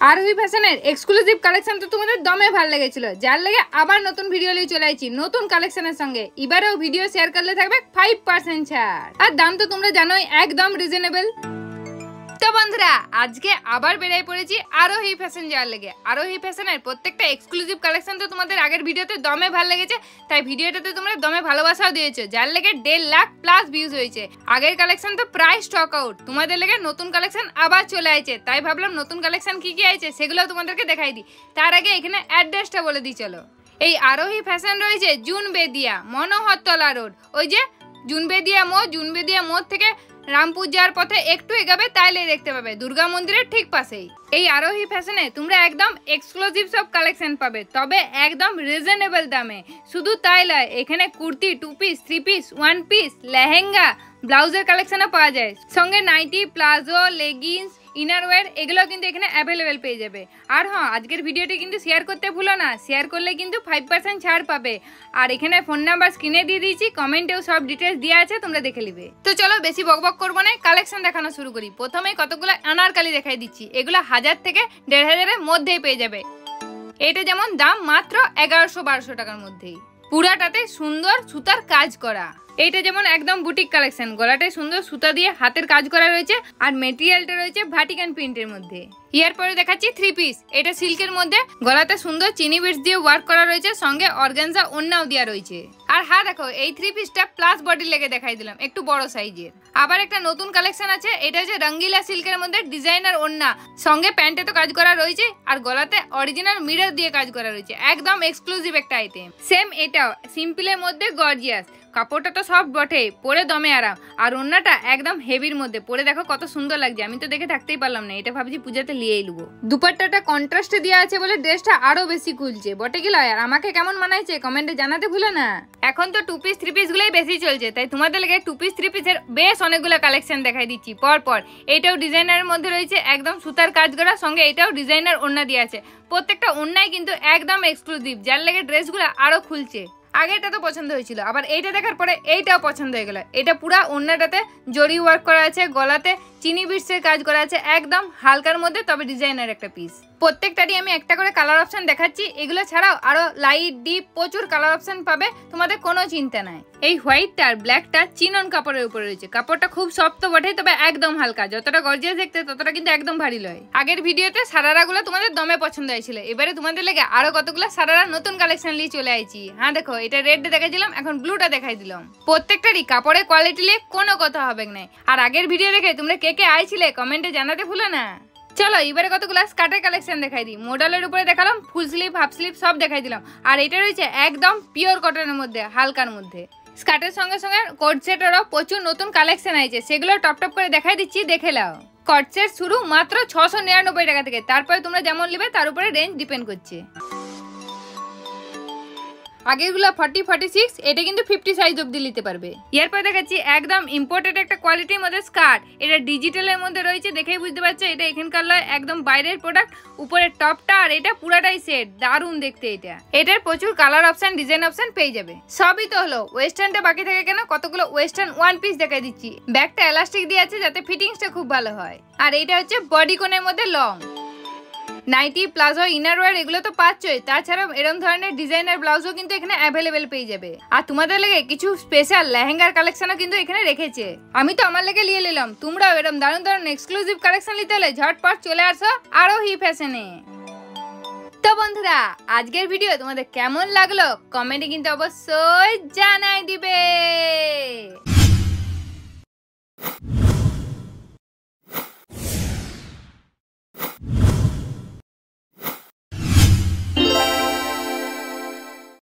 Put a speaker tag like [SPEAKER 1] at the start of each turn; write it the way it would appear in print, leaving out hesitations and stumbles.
[SPEAKER 1] আরোহী ফ্যাশনের exclusive collection তো তোমাদের দমে ভালো লেগেছিল, যার লাগে আবার নতুন ভিডিও নিয়ে চলে আসছি নতুন কালেকশনের সঙ্গে। এবারেও ভিডিও শেয়ার করলে থাকবে 5% ছাড়, আর দাম তো তোমরা জানোই একদম রিজনেবল। তো বন্ধুরা, আজকে আবার বেরিয়ে পড়েছি আরোহী ফ্যাশন যাওয়ার লেগে। আরোহী ফ্যাশনের প্রত্যেকটা এক্সক্লুসিভ কালেকশন তো তোমাদের আগের ভিডিওতে দমে ভালো লেগেছে, তাই ভিডিওটাতে তোমরা দমে ভালোবাসাও দিয়েছো, যার লেগে 1.5 লাখ প্লাস ভিউজ হয়েছে। আগের কালেকশন তো প্রায় স্টক আউট, তোমাদের লেগে নতুন কালেকশন আবার চলে আসছে, তাই ভাবলাম নতুন কালেকশন কি কি আছে সেগুলো তোমাদেরকে দেখাই দিই। তার আগে এখানে অ্যাড্রেসটা বলে দিই চলো। এই আরোহী ফ্যাশন রয়েছে জুনবেদিয়া মনোহরতলা রোড, ওই যে জুনবেদিয়া মোড় থেকে রামপুর যাওয়ার পথে একটু এগাবে তাইলেই দেখতে পাবে, দুর্গা মন্দিরের ঠিক পাশেই। এই আরোহী ফ্যাশনে তোমরা একদম এক্সক্লুসিভ সব কালেকশন পাবে, তবে একদম রিজনেবল দামে। শুধু তাই নয়, এখানে kurti, 2 piece, 3 piece, 1 piece, lehenga, ব্লাউজের কালেকশনও পাওয়া যায়, সঙ্গে নাইটি, প্লাজো, লেগিংস, ইনারওয়্যার এগুলো কিন্তু এখানে অ্যাভেলেবেল পেয়ে যাবে। আর হ্যাঁ, আজকের ভিডিওটি কিন্তু শেয়ার করতে ভুলো না, শেয়ার করলে কিন্তু 5% ছাড় পাবে। আর এখানে ফোন নাম্বার স্ক্রিনে দিয়ে দিয়েছি, কমেন্টেও সব ডিটেলস দেওয়া আছে, তোমরা দেখে নিবে। তো চলো বেশি বকবক করবো না, কালেকশন দেখানো শুরু করি। প্রথমেই কতগুলো আনারকালি দেখাই দিচ্ছি, এগুলো 1000 থেকে 1500-এর মধ্যেই পেয়ে যাবে। এটা যেমন দাম মাত্র 1100-1200 টাকার মধ্যেই, পুরাটাতে সুন্দর সুতার কাজ করা। এইটা যেমন একদম বুটিক কালেকশন, গলাটায় সুন্দর সুতা দিয়ে হাতের কাজ করা রয়েছে, আর মেটেরিয়ালটা রয়েছে ভাটিকান প্রিন্টের মধ্যে। এরপরে দেখাচ্ছি 3 পিস, এটা সিল্কের মধ্যে, গলাতে সুন্দর চিনি বিটস দিয়ে ওয়ার্ক করা রয়েছে, সঙ্গে অর্গানজা ওড়নাও দেওয়া রয়েছে। আর হ্যাঁ দেখো, এই 3 পিসটা প্লাস বডি লেগে দেখাই দিলাম, একটু বড় সাইজের। আবার একটা নতুন কালেকশন আছে, এটা হচ্ছে রঙ্গিলা সিল্কের মধ্যে ডিজাইনার ওড়না, সঙ্গে প্যান্টে তো কাজ করা রয়েছে, আর গলাতে অরিজিনাল মিরর দিয়ে কাজ করা রয়েছে, একদম এক্সক্লুসিভ একটা আইটেম। সেম এটাও সিম্পলের মধ্যে গর্জিয়াস, কাপড়টা তো সব বটে, পরে দমে আরাম, আর ওড়নাটা একদম হেভির মধ্যে, পরে দেখো কত সুন্দর লাগছে। আমি তো দেখে থাকতেই পারলাম না, এটা ভাবছি পূজাতে লিয়েই নেবো। দুপাট্টাটা কন্ট্রাস্টে দেওয়া আছে বলে ড্রেসটা আরো বেশি খুলছে, বটে গেল। আর আমাকে কেমন মানাইছে কমেন্টে জানাতে ভুলো না। এখন তো 2 পিস 3 পিস গুলোই বেশি চলছে, তাই তোমাদের লেগে 2 পিস 3 পিসের বেশ অনেকগুলো কালেকশন দেখাই দিচ্ছি পর। এটাও ডিজাইনারের মধ্যে রয়েছে, একদম সুতার কাজ করা, সঙ্গে এটাও ডিজাইনার ওড়না দিয়ে আছে। প্রত্যেকটা ওড়নাই কিন্তু একদম এক্সক্লুসিভ, যার লেগে ড্রেসগুলো আরো খুলছে। আগেটা তো পছন্দ হয়েছিল, আবার এইটা দেখার পরে এইটাও পছন্দ হয়ে গেল। এটা পুরা ওড়নাটাতে জরি ওয়ার্ক করা আছে, গলাতে চিনি বিটসের কাজ করা আছে, একদম হালকার মধ্যে, তবে ডিজাইনার একটা পিস। প্রত্যেকটারই আমি একটা করে কালার অপশন দেখাচ্ছি, এগুলো ছাড়াও আরো লাইট ডিপ প্রচুর কালার অপশন পাবে, তোমাদের কোনো চিন্তা নাই। এই হোয়াইটটা আর ব্ল্যাকটা চিনন কাপড়ের উপরে রয়েছে, কাপড়টা খুব শক্ত বটে, তবে একদম হালকা। যতটা গর্জিয়াস দেখতে ততটা কিন্তু একদম ভারী লয়। আগের ভিডিওতে সারারাগুলো তোমাদের দমে পছন্দ হয়েছিল, এবারে তোমাদের লেগে আরো কতগুলো সারারা নতুন কালেকশন নিয়ে চলে আইছি। হ্যাঁ দেখো, এটা রেডটা দেখাইছিলাম, এখন ব্লুটা দেখাই দিলাম। প্রত্যেকটারই কাপড়ের কোয়ালিটি নিয়ে কোনো কথা হবে না। আর আগের ভিডিও দেখে তোমরা কে আইছিলে কমেন্টে জানাতে ভুলো না। চলো এবারে কতগুলো স্কার্টের কালেকশন দেখাই দিই। মডেলের উপরে দেখালাম, ফুল স্লিভ, হাফ স্লিভ সব দেখাই দিলাম। আর এটা রয়েছে একদম পিওর কটনের মধ্যে, হালকার মধ্যে। স্কার্টের সঙ্গে সঙ্গে কোট সেটেরও প্রচুর নতুন কালেকশন আছে, সেগুলো টপ করে দেখাই দিচ্ছি, দেখে নাও। কোট সেট শুরু মাত্র 699 টাকা থেকে, তারপরে তোমরা যেমন নেবে তার উপরে রেঞ্জ ডিপেন্ড করছে। আগেগুলো 40, 46, এটা কিন্তু 50 সাইজ অব্দি নিতে পারবে। এরপর দেখাচ্ছি একদম ইম্পোর্টেড একটা কোয়ালিটির মধ্যে স্কার্ট, এটা ডিজিটালের মধ্যে রয়েছে, দেখেই বুঝতে পারছো এটা এখানকার নয়, একদম বাইরের প্রোডাক্ট। উপরের টপটা আর এটা পুরাটাই সেট, দারুণ দেখতে। এটার প্রচুর কালার অপশন, ডিজাইন অপশন পেয়ে যাবে। সবই তো হলো, ওয়েস্টার্নটা বাকি থাকে কেন, কতগুলো ওয়েস্টার্ন 1 পিস দেখাই দিচ্ছি। ব্যাগটা এলাস্টিক দিয়ে আছে যাতে ফিটিংসটা খুব ভালো হয়। আর এটা হচ্ছে বডি কোনের মধ্যে লং। নাইটি, প্লাজো, ইনারওয়্যার এগুলো তো পাচ্ছই, তাছাড়াও এরকম ধরনের ডিজাইনার ব্লাউজও কিন্তু এখানে অ্যাভেলেবেল পেয়ে যাবে। আর তোমাদের লেগে কিছু স্পেশাল লেহেঙ্গার কালেকশনও কিন্তু এখানে রেখেছে, আমি তো আমার লেগে নিয়ে নিলাম। তোমরাও এরকম দারুণ এক্সক্লুসিভ কালেকশন নিতে হলে ঝটপট চলে আসো আরোহী ফ্যাশনে। তো বন্ধুরা, আজকের ভিডিও তোমাদের কেমন লাগলো কমেন্টে কিন্তু অবশ্যই জানাই দিবে।